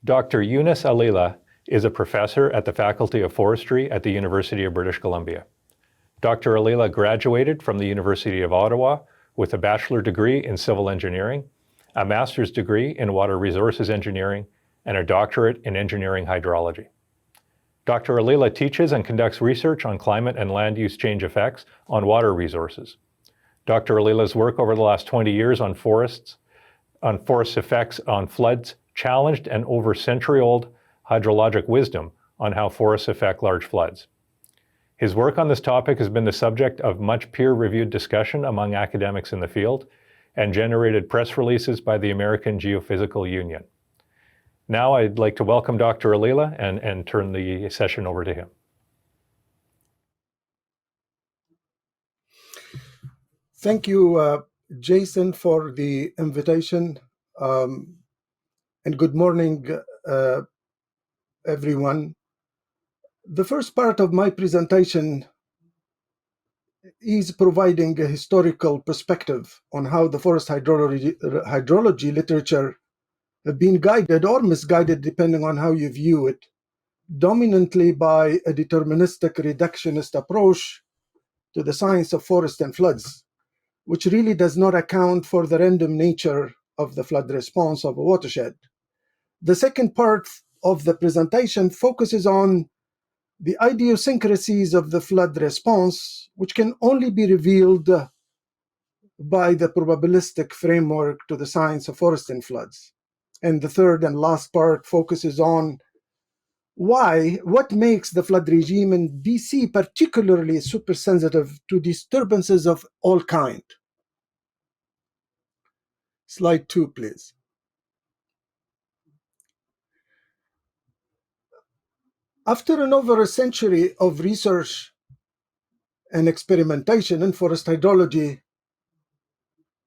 Dr. Younes Alila is a professor at the Faculty of Forestry at the University of British Columbia. Dr. Alila graduated from the University of Ottawa with a bachelor degree in civil engineering, a master's degree in water resources engineering, and a doctorate in engineering hydrology. Dr. Alila teaches and conducts research on climate and land use change effects on water resources. Dr. Alila's work over the last 20 years on forest effects on floods challenged an over century-old hydrologic wisdom on how forests affect large floods. His work on this topic has been the subject of much peer-reviewed discussion among academics in the field and generated press releases by the American Geophysical Union. Now I'd like to welcome Dr. Alila and turn the session over to him. Thank you, Jason, for the invitation. And good morning, everyone. The first part of my presentation is providing a historical perspective on how the forest hydrology literature have been guided or misguided, depending on how you view it, dominantly by a deterministic reductionist approach to the science of forest and floods, which really does not account for the random nature of the flood response of a watershed. The second part of the presentation focuses on the idiosyncrasies of the flood response, which can only be revealed by the probabilistic framework to the science of forest and floods. And the third and last part focuses on what makes the flood regime in BC particularly supersensitive to disturbances of all kind. Slide 2, please. After over a century of research and experimentation in forest hydrology,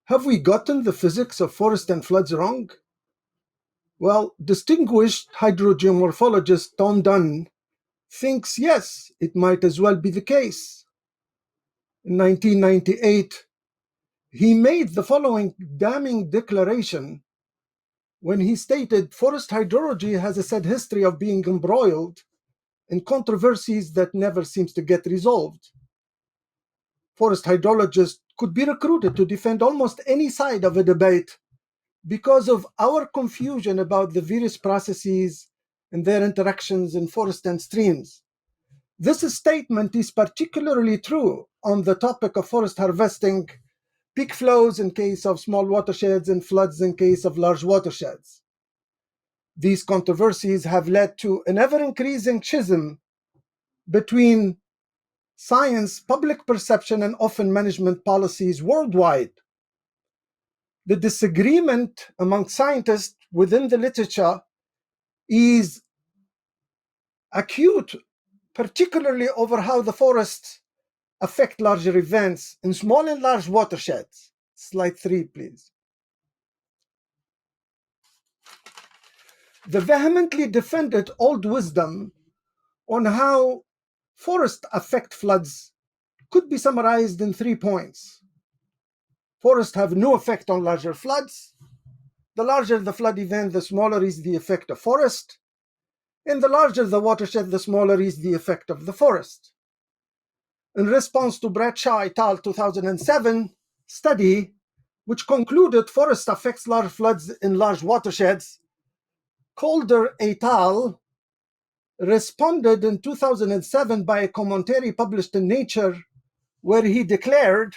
have we gotten the physics of forest and floods wrong? Well, distinguished hydrogeomorphologist Tom Dunn thinks yes, it might as well be the case. In 1998, he made the following damning declaration when he stated forest hydrology has a sad history of being embroiled in controversies that never seems to get resolved. Forest hydrologists could be recruited to defend almost any side of a debate because of our confusion about the various processes and their interactions in forest and streams. This statement is particularly true on the topic of forest harvesting, peak flows in case of small watersheds and floods in case of large watersheds. These controversies have led to an ever-increasing schism between science, public perception, and often management policies worldwide. The disagreement among scientists within the literature is acute, particularly over how the forests affect larger events in small and large watersheds. Slide 3, please. The vehemently defended old wisdom on how forests affect floods could be summarized in 3 points. Forests have no effect on larger floods. The larger the flood event, the smaller is the effect of forest. And the larger the watershed, the smaller is the effect of the forest. In response to Bradshaw et al. 2007 study, which concluded forest affects large floods in large watersheds, Calder et al. Responded in 2007 by a commentary published in Nature, where he declared,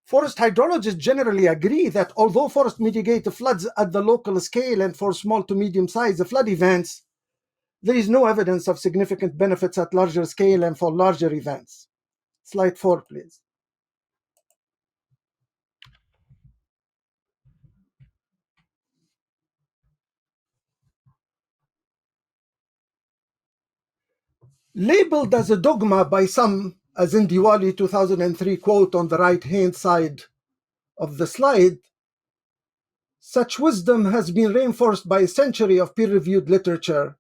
forest hydrologists generally agree that although forests mitigate the floods at the local scale and for small to medium-sized flood events, there is no evidence of significant benefits at larger scale and for larger events. Slide 4, please. Labeled as a dogma by some, as in Diwali 2003 quote on the right-hand side of the slide, such wisdom has been reinforced by a century of peer-reviewed literature,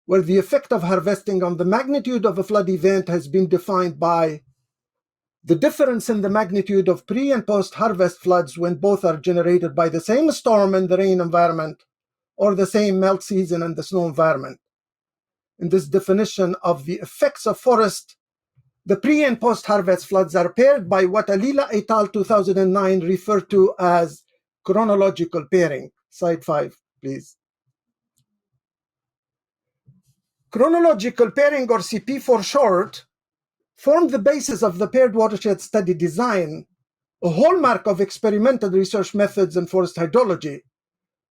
where the effect of harvesting on the magnitude of a flood event has been defined by the difference in the magnitude of pre- and post-harvest floods when both are generated by the same storm in the rain environment, or the same melt season in the snow environment. In this definition of the effects of forest, the pre- and post-harvest floods are paired by what Alila et al. 2009 referred to as chronological pairing. Slide 5, please. Chronological pairing, or CP for short, formed the basis of the paired watershed study design, a hallmark of experimental research methods in forest hydrology,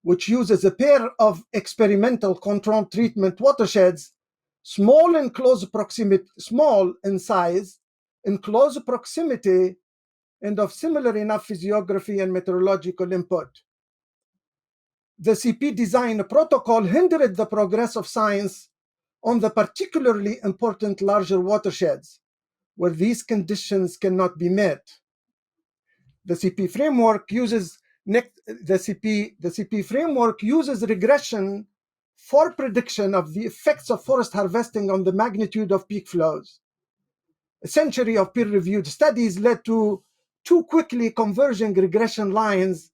which uses a pair of experimental controlled treatment watersheds, small in size, in close proximity, and of similar enough physiography and meteorological input. The CP design protocol hindered the progress of science on the particularly important larger watersheds, where these conditions cannot be met. The CP framework uses regression for prediction of the effects of forest harvesting on the magnitude of peak flows. A century of peer-reviewed studies led to two quickly converging regression lines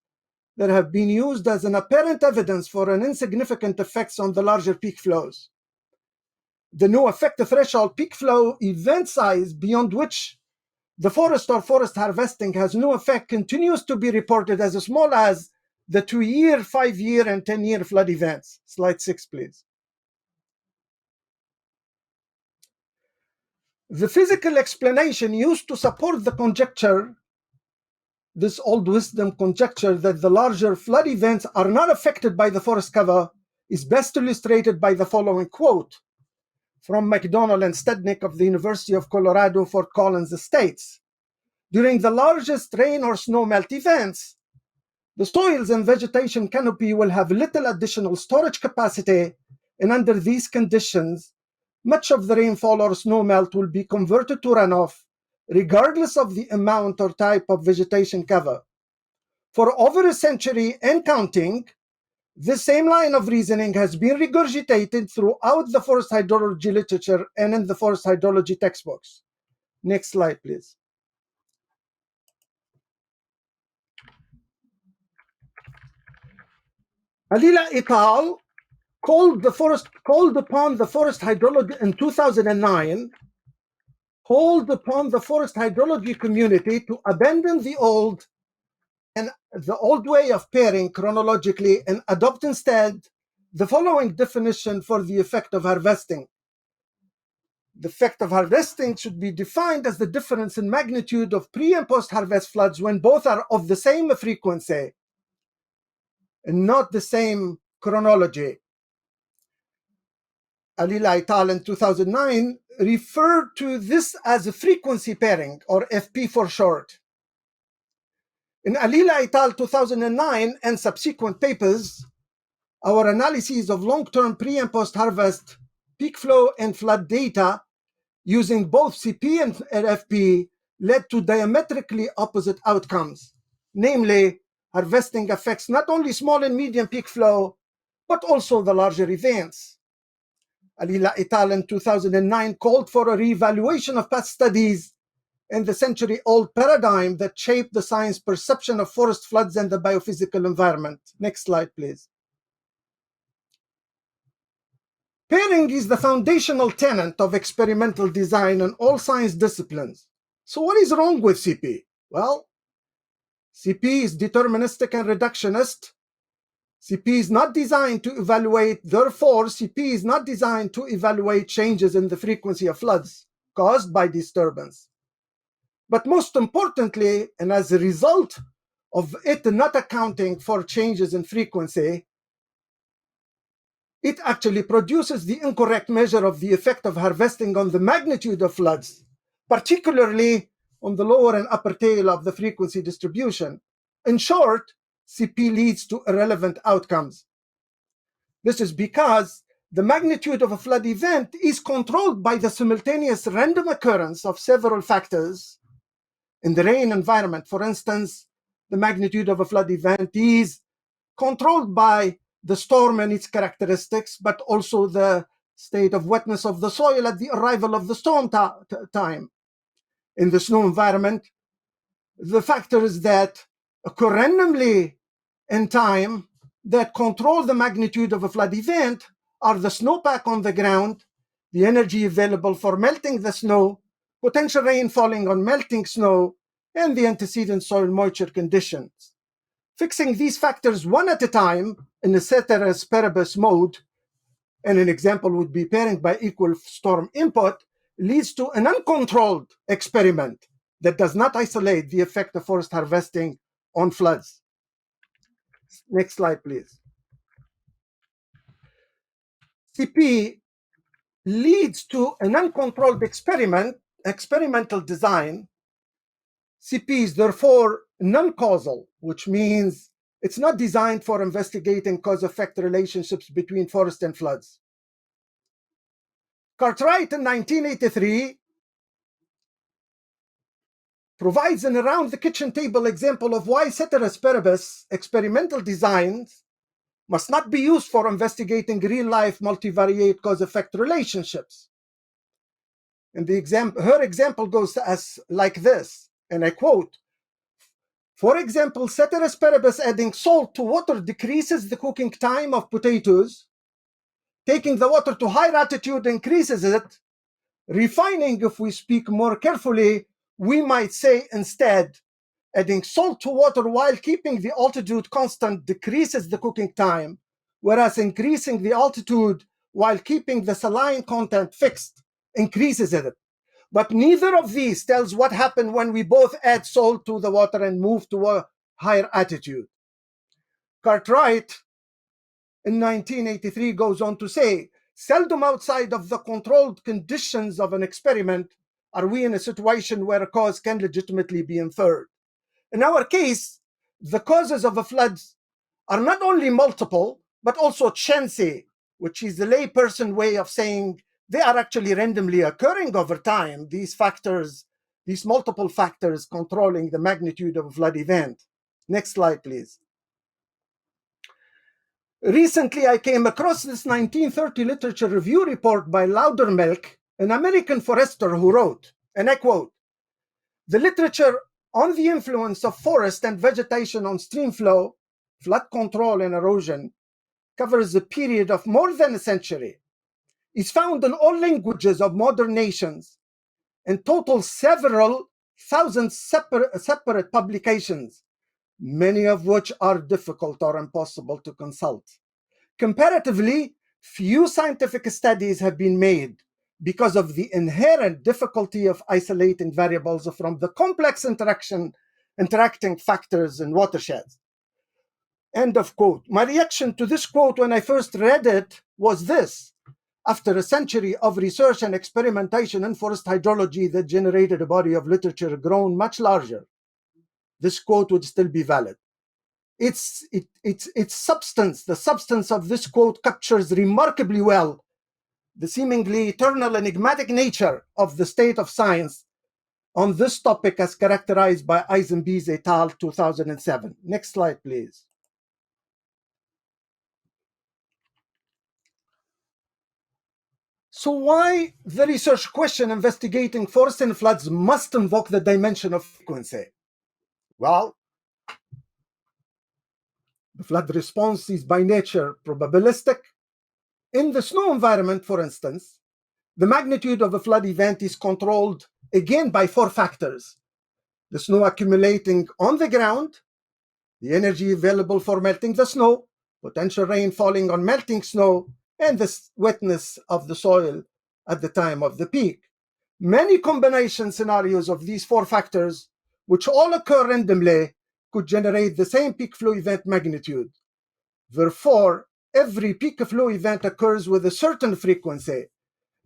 that have been used as an apparent evidence for an insignificant effects on the larger peak flows. The new effect threshold peak flow event size beyond which the forest or forest harvesting has no effect continues to be reported as small as the 2-year, 5-year, and 10-year flood events. Slide 6, please. The physical explanation used to support the conjecture, this old wisdom conjecture that the larger flood events are not affected by the forest cover, is best illustrated by the following quote from McDonald and Stednick of the University of Colorado, Fort Collins Estates. During the largest rain or snow melt events, the soils and vegetation canopy will have little additional storage capacity, and under these conditions, much of the rainfall or snow melt will be converted to runoff, regardless of the amount or type of vegetation cover. For over a century and counting, this same line of reasoning has been regurgitated throughout the forest hydrology literature and in the forest hydrology textbooks. Next slide, please. Alila et al. called upon the forest hydrology in 2009, called upon the forest hydrology community to abandon the old way of pairing chronologically and adopt instead the following definition for the effect of harvesting. The effect of harvesting should be defined as the difference in magnitude of pre- and post-harvest floods when both are of the same frequency and not the same chronology. Alila et al. In 2009 referred to this as a frequency pairing, or FP for short. In Alila et al. 2009 and subsequent papers, our analyses of long-term pre- and post-harvest peak flow and flood data using both CP and FP led to diametrically opposite outcomes. Namely, harvesting affects not only small and medium peak flow, but also the larger events. Alila et al. In 2009 called for a reevaluation of past studies and the century-old paradigm that shaped the science perception of forest floods and the biophysical environment. Next slide, please. Pairing is the foundational tenet of experimental design in all science disciplines. So what is wrong with CP? Well, CP is deterministic and reductionist. CP is not designed to evaluate, therefore, CP is not designed to evaluate changes in the frequency of floods caused by disturbance. But most importantly, and as a result of it not accounting for changes in frequency, it actually produces the incorrect measure of the effect of harvesting on the magnitude of floods, particularly on the lower and upper tail of the frequency distribution. In short, CP leads to irrelevant outcomes. This is because the magnitude of a flood event is controlled by the simultaneous random occurrence of several factors. In the rain environment, for instance, the magnitude of a flood event is controlled by the storm and its characteristics, but also the state of wetness of the soil at the arrival of the storm time. In the snow environment, the factors that occur randomly in time that control the magnitude of a flood event are the snowpack on the ground, the energy available for melting the snow, potential rain falling on melting snow, and the antecedent soil moisture conditions. Fixing these factors one at a time in a ceteris paribus mode, and an example would be pairing by equal storm input, leads to an uncontrolled experiment that does not isolate the effect of forest harvesting on floods. Next slide, please. CP leads to an uncontrolled experimental design. CP is therefore non-causal, which means it's not designed for investigating cause-effect relationships between forest and floods. Cartwright in 1983 provides an around-the-kitchen table example of why ceteris paribus experimental designs must not be used for investigating real-life multivariate cause-effect relationships. And her example goes as like this, and I quote, "For example, ceteris paribus adding salt to water decreases the cooking time of potatoes. Taking the water to higher altitude increases it. Refining, if we speak more carefully, we might say instead, adding salt to water while keeping the altitude constant decreases the cooking time, whereas increasing the altitude while keeping the saline content fixed increases it. But neither of these tells what happened when we both add salt to the water and move to a higher altitude." Cartwright in 1983 goes on to say, "Seldom outside of the controlled conditions of an experiment are we in a situation where a cause can legitimately be inferred. In our case, the causes of a flood are not only multiple, but also chancy, which is the layperson way of saying they are actually randomly occurring over time, these factors, these multiple factors controlling the magnitude of a flood event." Next slide, please. Recently, I came across this 1930 literature review report by Loudermilk, an American forester, who wrote, and I quote, "The literature on the influence of forest and vegetation on stream flow, flood control, and erosion covers a period of more than a century. Is found in all languages of modern nations and totals several thousand separate publications, many of which are difficult or impossible to consult. Comparatively, few scientific studies have been made because of the inherent difficulty of isolating variables from the complex interacting factors in watersheds." End of quote. My reaction to this quote when I first read it was this: after a century of research and experimentation in forest hydrology that generated a body of literature grown much larger, this quote would still be valid. Its substance, the substance of this quote captures remarkably well the seemingly eternal enigmatic nature of the state of science on this topic as characterized by Eisenbees et al. 2007. Next slide, please. So why the research question investigating forests and floods must invoke the dimension of frequency? Well, the flood response is by nature probabilistic. In the snow environment, for instance, the magnitude of a flood event is controlled again by four factors: the snow accumulating on the ground, the energy available for melting the snow, potential rain falling on melting snow, and the wetness of the soil at the time of the peak. Many combination scenarios of these four factors, which all occur randomly, could generate the same peak flow event magnitude. Therefore, every peak flow event occurs with a certain frequency.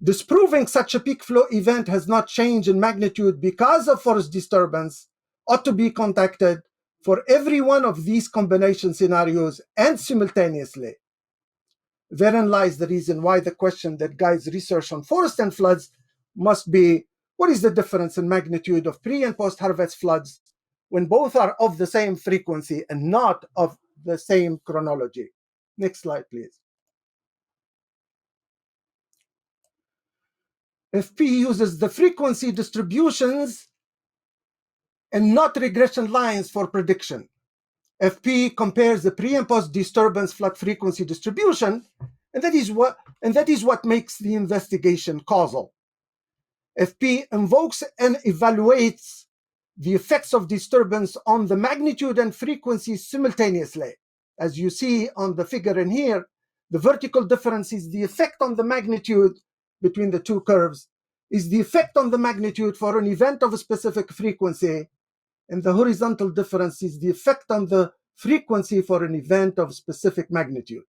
Disproving such a peak flow event has not changed in magnitude because of forest disturbance ought to be contacted for every one of these combination scenarios and simultaneously. Therein lies the reason why the question that guides research on forests and floods must be, what is the difference in magnitude of pre- and post-harvest floods when both are of the same frequency and not of the same chronology? Next slide, please. FP uses the frequency distributions and not regression lines for prediction. FP compares the pre and post disturbance flood frequency distribution, and that is what makes the investigation causal. FP invokes and evaluates the effects of disturbance on the magnitude and frequency simultaneously. As you see on the figure in here, the vertical difference is the effect on the magnitude between the two curves, is the effect on the magnitude for an event of a specific frequency, and the horizontal difference is the effect on the frequency for an event of specific magnitude.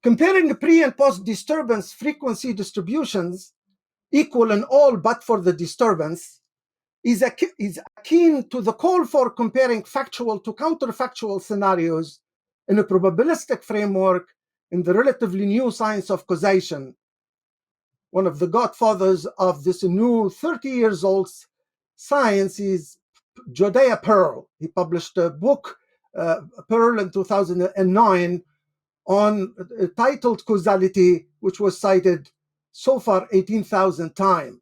Comparing pre and post disturbance frequency distributions equal in all but for the disturbance is akin to the call for comparing factual to counterfactual scenarios in a probabilistic framework in the relatively new science of causation. One of the godfathers of this new 30 years old science is Josiah Pearl. He published a book, Pearl, in 2009 on titled Causality, which was cited so far 18,000 times.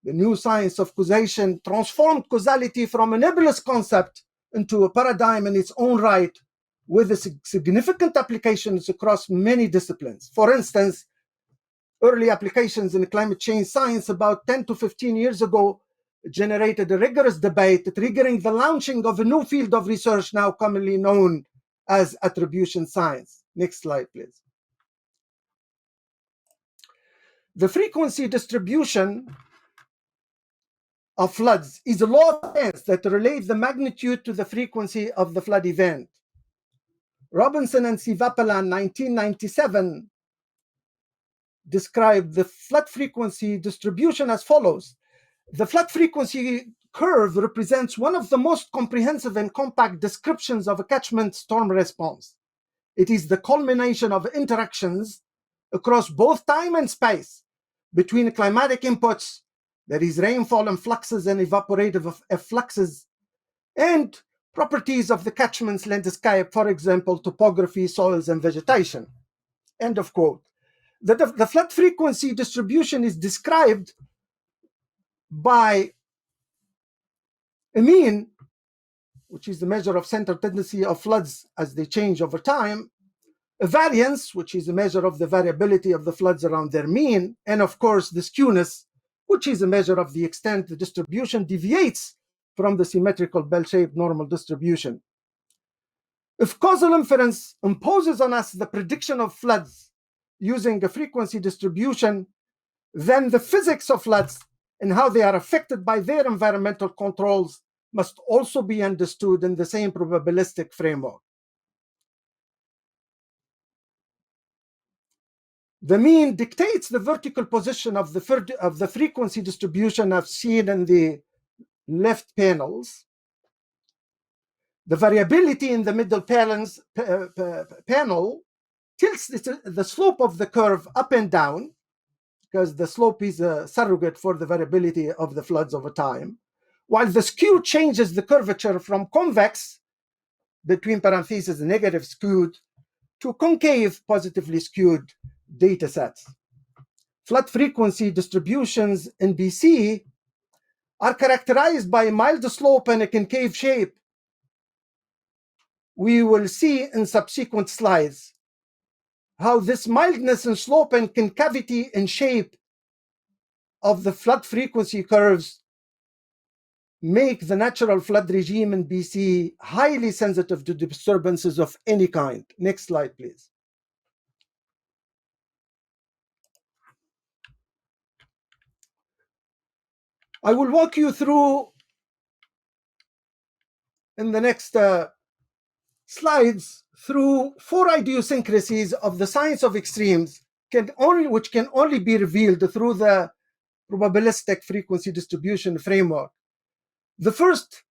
The new science of causation transformed causality from a nebulous concept into a paradigm in its own right, with significant applications across many disciplines. For instance, early applications in climate change science about 10 to 15 years ago generated a rigorous debate, triggering the launching of a new field of research now commonly known as attribution science. Next slide, please. The frequency distribution of floods is a law of chance that relates the magnitude to the frequency of the flood event. Robinson and Sivapala in 1997 described the flood frequency distribution as follows. The flood frequency curve represents one of the most comprehensive and compact descriptions of a catchment storm response. It is the culmination of interactions across both time and space between climatic inputs, that is rainfall and fluxes and evaporative effluxes, and properties of the catchment's landscape, for example, topography, soils, and vegetation. End of quote. The flood frequency distribution is described by a mean, which is the measure of center tendency of floods as they change over time, a variance, which is a measure of the variability of the floods around their mean, and of course the skewness, which is a measure of the extent the distribution deviates from the symmetrical bell-shaped normal distribution. If causal inference imposes on us the prediction of floods using a frequency distribution, then the physics of floods and how they are affected by their environmental controls must also be understood in the same probabilistic framework. The mean dictates the vertical position of the frequency distribution I've seen in the left panels. The variability in the middle panel tilts the slope of the curve up and down, because the slope is a surrogate for the variability of the floods over time, while the skew changes the curvature from convex, between parentheses negative skewed, to concave, positively skewed data sets. Flood frequency distributions in BC are characterized by a mild slope and a concave shape. We will see in subsequent slides how this mildness in slope and concavity in shape of the flood frequency curves make the natural flood regime in BC highly sensitive to disturbances of any kind. Next slide, please. I will walk you through in the next slides through 4 idiosyncrasies of the science of extremes, which can only be revealed through the probabilistic frequency distribution framework. The first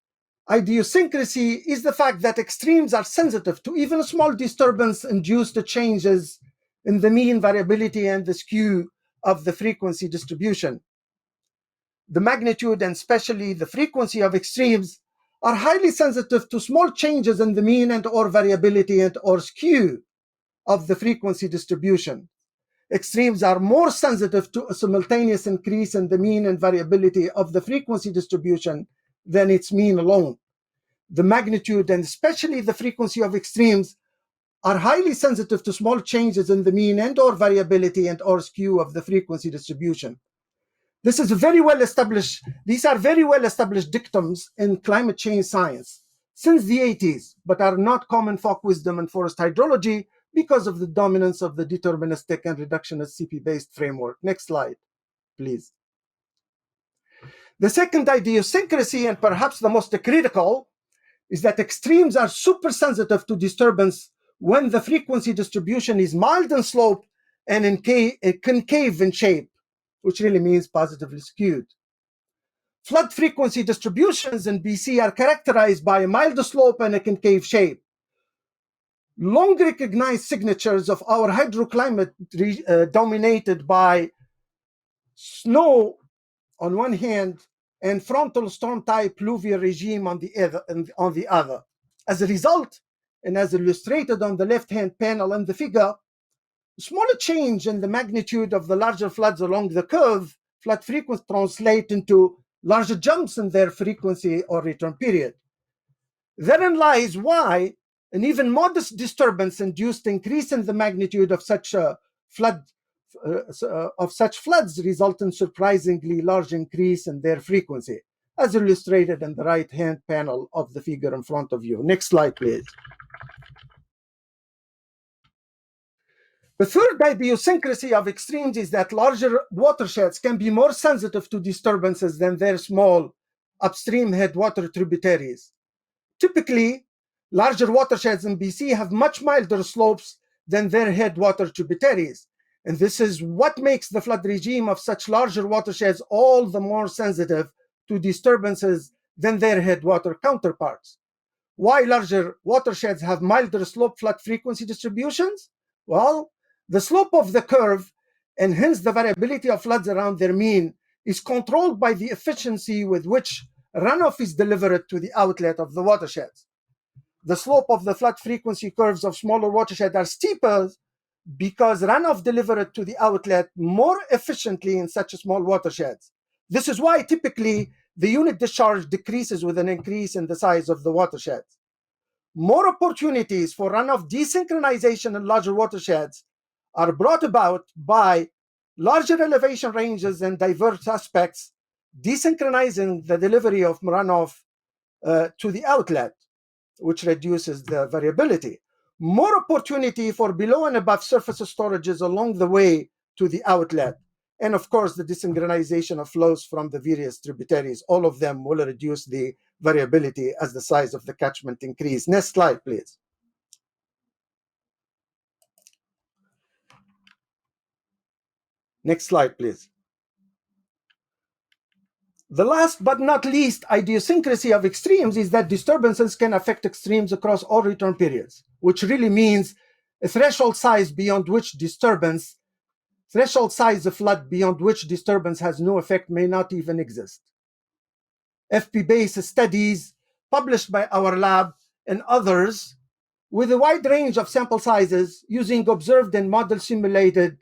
idiosyncrasy is the fact that extremes are sensitive to even small disturbance-induced changes in the mean variability and the skew of the frequency distribution. The magnitude and especially the frequency of extremes are highly sensitive to small changes in the mean and or variability and or skew of the frequency distribution. Extremes are more sensitive to a simultaneous increase in the mean and variability of the frequency distribution than its mean alone. the magnitude and especially the frequency of extremes are highly sensitive to small changes in the mean and or variability and or skew of the frequency distribution. This is very well established. These are very well established dictums in climate change science since the 80s, but are not common folk wisdom in forest hydrology because of the dominance of the deterministic and reductionist CP-based framework. Next slide, please. The second idiosyncrasy, and perhaps the most critical, is that extremes are super sensitive to disturbance when the frequency distribution is mild in slope and concave in shape, which really means positively skewed. Flood frequency distributions in BC are characterized by a mild slope and a concave shape. Long recognized signatures of our hydroclimate dominated by snow on one hand and frontal storm type pluvial regime on the other. As a result, and as illustrated on the left-hand panel in the figure, smaller change in the magnitude of the larger floods along the curve, flood frequency, translate into larger jumps in their frequency or return period. Therein lies why an even modest disturbance-induced increase in the magnitude of such floods result in surprisingly large increase in their frequency, as illustrated in the right-hand panel of the figure in front of you. Next slide, please. The third idiosyncrasy of extremes is that larger watersheds can be more sensitive to disturbances than their small upstream headwater tributaries. Typically, larger watersheds in BC have much milder slopes than their headwater tributaries, and this is what makes the flood regime of such larger watersheds all the more sensitive to disturbances than their headwater counterparts. Why larger watersheds have milder slope flood frequency distributions? Well, the slope of the curve, and hence the variability of floods around their mean, is controlled by the efficiency with which runoff is delivered to the outlet of the watersheds. The slope of the flood frequency curves of smaller watersheds are steeper because runoff delivered to the outlet more efficiently in such small watersheds. This is why typically the unit discharge decreases with an increase in the size of the watersheds. More opportunities for runoff desynchronization in larger watersheds are brought about by larger elevation ranges and diverse aspects, desynchronizing the delivery of runoff to the outlet, which reduces the variability. More opportunity for below and above surface storages along the way to the outlet. And of course, the desynchronization of flows from the various tributaries. All of them will reduce the variability as the size of the catchment increase. Next slide, please. Next slide, please. The last but not least idiosyncrasy of extremes is that disturbances can affect extremes across all return periods, which really means a threshold size beyond which threshold size of flood beyond which disturbance has no effect may not even exist. FP-based studies published by our lab and others with a wide range of sample sizes using observed and model simulated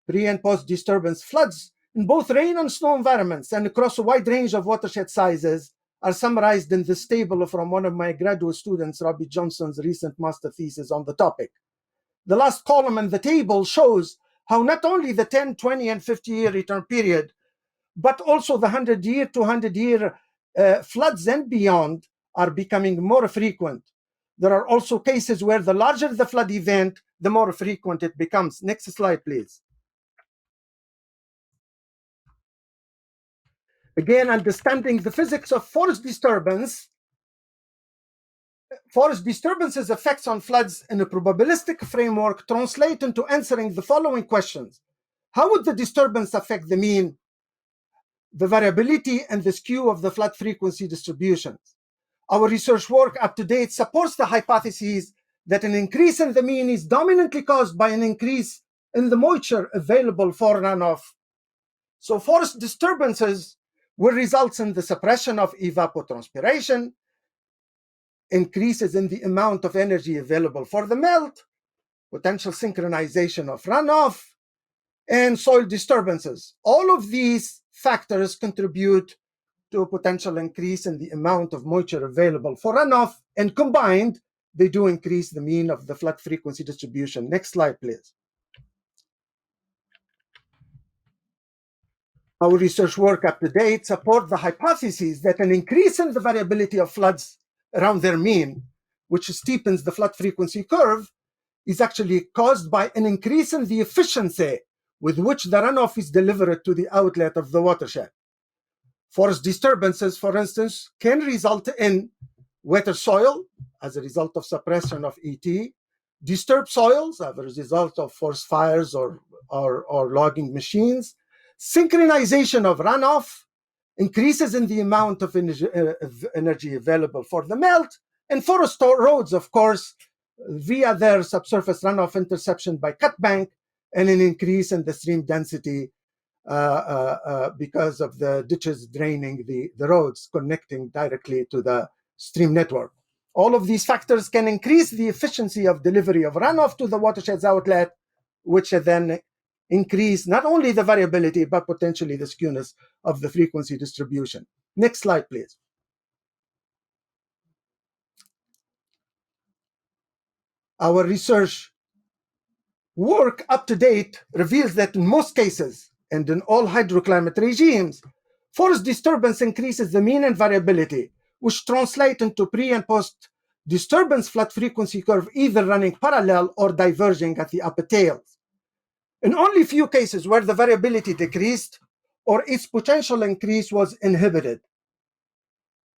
pre and post disturbance floods in both rain and snow environments and across a wide range of watershed sizes are summarized in this table from one of my graduate students, Robbie Johnson's recent master thesis on the topic. The last column in the table shows how not only the 10, 20, and 50-year return period, but also the 100-year, 200-year floods and beyond are becoming more frequent. There are also cases where the larger the flood event, the more frequent it becomes. Next slide, please. Again, understanding the physics of forest disturbances effects on floods in a probabilistic framework translate into answering the following questions. How would the disturbance affect the mean, the variability, and the skew of the flood frequency distributions? Our research work up to date supports the hypothesis that an increase in the mean is dominantly caused by an increase in the moisture available for runoff. So forest disturbances will result in the suppression of evapotranspiration, increases in the amount of energy available for the melt, potential synchronization of runoff, and soil disturbances. All of these factors contribute to a potential increase in the amount of moisture available for runoff, and combined, they do increase the mean of the flood frequency distribution. Next slide, please. Our research work up to date support the hypothesis that an increase in the variability of floods around their mean, which steepens the flood frequency curve, is actually caused by an increase in the efficiency with which the runoff is delivered to the outlet of the watershed. Forest disturbances, for instance, can result in wetter soil as a result of suppression of ET, disturbed soils as a result of forest fires or logging machines, synchronization of runoff, increases in the amount of energy available for the melt, and forest roads, of course, via their subsurface runoff interception by cutbank, and an increase in the stream density because of the ditches draining the roads connecting directly to the stream network. All of these factors can increase the efficiency of delivery of runoff to the watershed's outlet, which then increase not only the variability, but potentially the skewness of the frequency distribution. Next slide, please. Our research work up to date reveals that in most cases, and in all hydroclimate regimes, forest disturbance increases the mean and variability, which translate into pre- and post-disturbance flood frequency curve either running parallel or diverging at the upper tails. In only few cases where the variability decreased or its potential increase was inhibited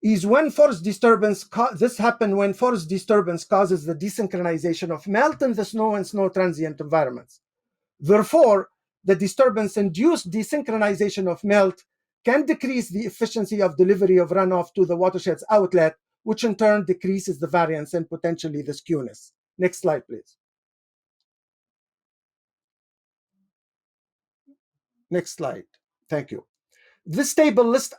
is when forest disturbance, this happened when forest disturbance causes the desynchronization of melt in the snow and snow transient environments. Therefore, the disturbance-induced desynchronization of melt can decrease the efficiency of delivery of runoff to the watershed's outlet, which in turn decreases the variance and potentially the skewness. Next slide, please. Next slide. Thank you. This table lists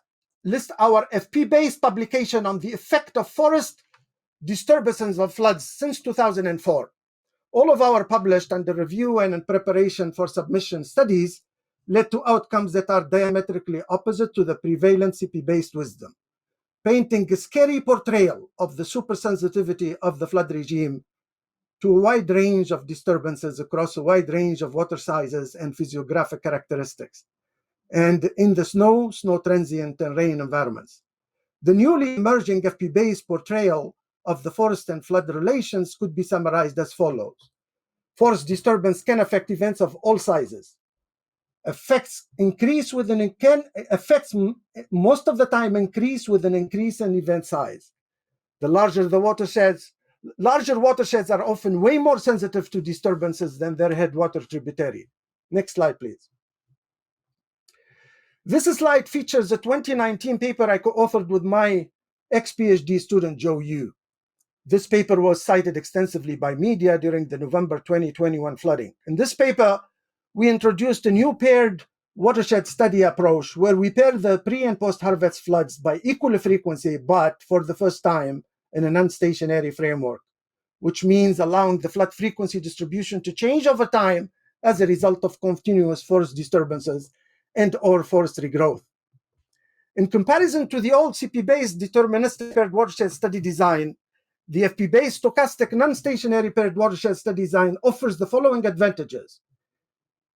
our FP-based publication on the effect of forest disturbances of floods since 2004. All of our published under review and in preparation for submission studies led to outcomes that are diametrically opposite to the prevalent CP-based wisdom, painting a scary portrayal of the supersensitivity of the flood regime to a wide range of disturbances across a wide range of water sizes and physiographic characteristics, and in the snow transient, and rain environments. The newly emerging FP-based portrayal of the forest and flood relations could be summarized as follows. Forest disturbance can affect events of all sizes. Effects most of the time increase with an increase in event size. The larger watersheds are often way more sensitive to disturbances than their headwater tributary. Next slide, please. This slide features a 2019 paper I co-authored with my ex-Ph.D. student, Joe Yu. This paper was cited extensively by media during the November 2021 flooding. In this paper, we introduced a new paired watershed study approach where we pair the pre- and post-harvest floods by equal frequency, but for the first time in a non-stationary framework, which means allowing the flood frequency distribution to change over time as a result of continuous forest disturbances and or forestry growth. In comparison to the old CP-based deterministic paired watershed study design, the FP-based stochastic non-stationary paired watershed study design offers the following advantages.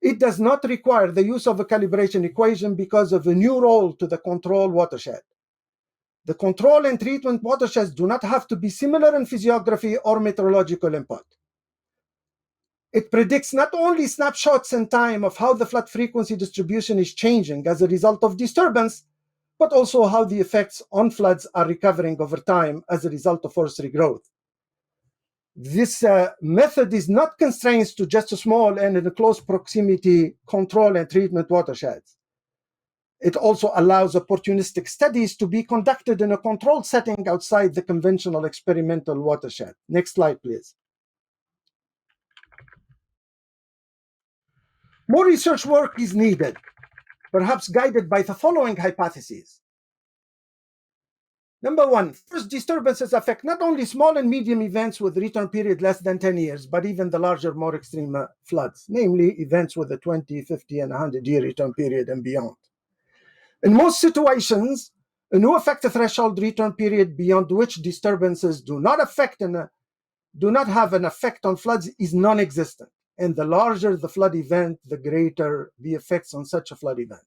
It does not require the use of a calibration equation because of a new role to the control watershed. The control and treatment watersheds do not have to be similar in physiography or meteorological input. It predicts not only snapshots in time of how the flood frequency distribution is changing as a result of disturbance, but also how the effects on floods are recovering over time as a result of forestry growth. This method is not constrained to just a small and in close proximity control and treatment watersheds. It also allows opportunistic studies to be conducted in a controlled setting outside the conventional experimental watershed. Next slide, please. More research work is needed, perhaps guided by the following hypotheses. Number one, first, disturbances affect not only small and medium events with return period less than 10 years, but even the larger, more extreme floods, namely events with a 20, 50, and 100-year return period and beyond. In most situations, A new effective threshold return period beyond which disturbances do not have an effect on floods is non-existent. And the larger the flood event, the greater the effects on such a flood event.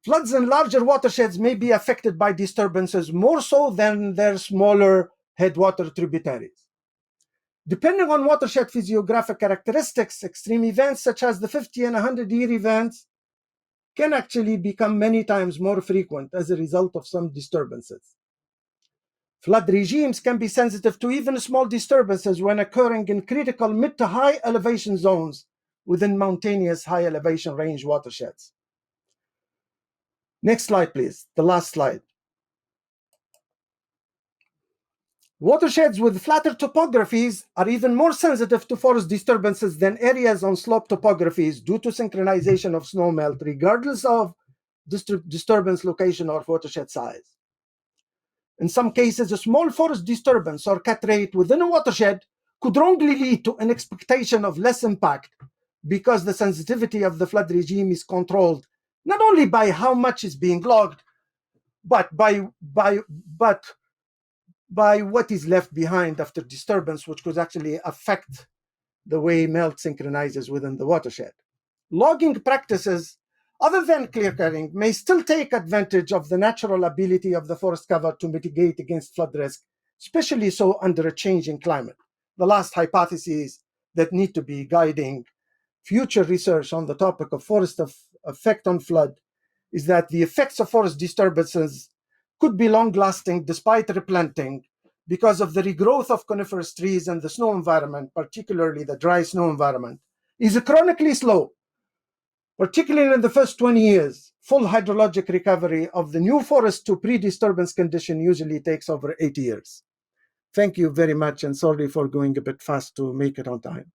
Floods in larger watersheds may be affected by disturbances more so than their smaller headwater tributaries. Depending on watershed physiographic characteristics, extreme events such as the 50 and 100-year events can actually become many times more frequent as a result of some disturbances. Flood regimes can be sensitive to even small disturbances when occurring in critical mid to high elevation zones within mountainous high elevation range watersheds. Next slide, please. The last slide. Watersheds with flatter topographies are even more sensitive to forest disturbances than areas on slope topographies due to synchronization of snowmelt, regardless of disturbance location or watershed size. In some cases, a small forest disturbance or cut rate within a watershed could wrongly lead to an expectation of less impact because the sensitivity of the flood regime is controlled not only by how much is being logged, but by what is left behind after disturbance, which could actually affect the way melt synchronizes within the watershed. Logging practices other than clear-cutting may still take advantage of the natural ability of the forest cover to mitigate against flood risk, especially so under a changing climate. The last hypotheses that need to be guiding future research on the topic of forest effect on flood is that the effects of forest disturbances could be long-lasting despite replanting because of the regrowth of coniferous trees and the snow environment, particularly the dry snow environment, is chronically slow. Particularly in the first 20 years, full hydrologic recovery of the new forest to pre-disturbance condition usually takes over 8 years. Thank you very much, and sorry for going a bit fast to make it on time.